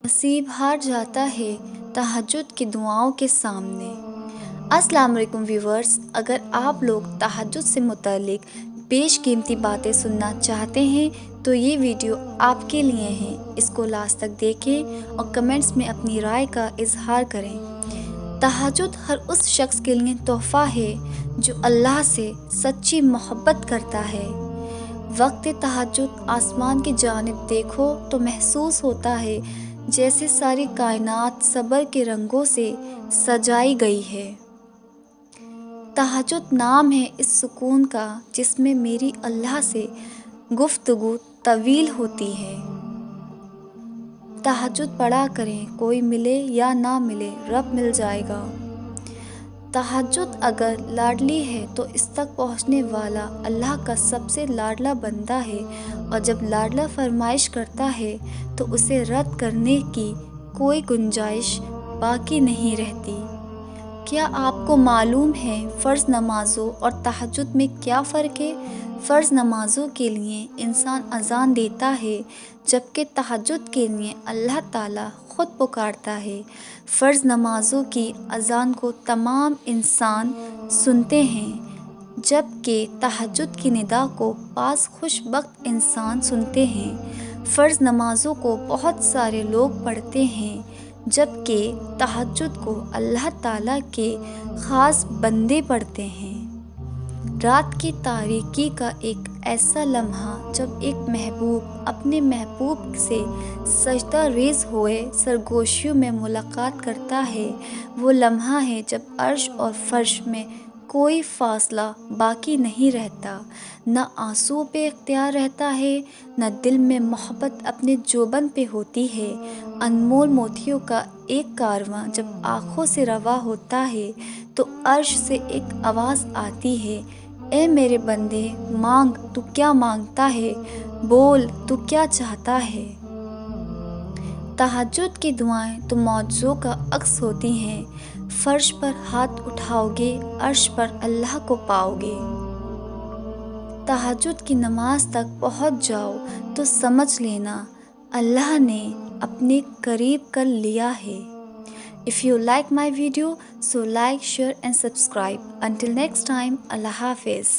नसीब हार जाता है तहज्जुद की दुआओं के सामने। अस्सलाम वालेकुम व्यूवर्स, अगर आप लोग तहज्जुद से मुतालिक बेशकीमती बातें सुनना चाहते हैं तो ये वीडियो आपके लिए है। इसको लास्ट तक देखें और कमेंट्स में अपनी राय का इजहार करें। तहज्जुद हर उस शख्स के लिए तोहफ़ा है जो अल्लाह से सच्ची मोहब्बत करता है। वक्त तहज्जुद आसमान की जानिब देखो तो महसूस होता है जैसे सारी कायनात सब्र के रंगों से सजाई गई है। तहज्जुद नाम है इस सुकून का जिसमें मेरी अल्लाह से गुफ्तगू तवील होती है। तहज्जुद पढ़ा करें, कोई मिले या ना मिले रब मिल जाएगा। तहज्जुद अगर लाडली है तो इस तक पहुँचने वाला अल्लाह का सबसे लाडला बंदा है, और जब लाडला फरमाइश करता है तो उसे रद्द करने की कोई गुंजाइश बाकी नहीं रहती। क्या आपको मालूम है फ़र्ज़ नमाज़ों और तहज्जुद में क्या फ़र्क है? फ़र्ज़ नमाज़ों के लिए इंसान अज़ान देता है, जबकि तहज्जुद के लिए अल्लाह ताला ख़ुद पुकारता है। फ़र्ज़ नमाज़ों की अज़ान को तमाम इंसान सुनते हैं, जबकि तहज्जुद की निदा को पास खुशबख्त इंसान सुनते हैं। फ़र्ज़ नमाज़ों को बहुत सारे लोग पढ़ते हैं, जबकि तहज्जुद को अल्लाह ताला के ख़ास बंदे पढ़ते हैं। रात की तारीकी का एक ऐसा लम्हा जब एक महबूब अपने महबूब से सजदा रेज़ हुए सरगोशियों में मुलाकात करता है, वो लम्हा है जब अर्श और फर्श में कोई फासला बाकी नहीं रहता। न आंसुओं पे इख्तियार रहता है, न दिल में मोहब्बत अपने जोबन पे होती है। अनमोल मोतियों का एक कारवां जब आँखों से रवा होता है तो अर्श से एक आवाज़ आती है, ए मेरे बंदे मांग तू क्या मांगता है, बोल तू क्या चाहता है। तहज्जुद की दुआएं तो मौजज़ों का अक्स होती हैं। फर्श पर हाथ उठाओगे, अर्श पर अल्लाह को पाओगे। तहज्जुद की नमाज तक पहुँच जाओ तो समझ लेना अल्लाह ने अपने करीब कर लिया है। If you like my video, so like, share and subscribe. Until next time, Allah Hafiz.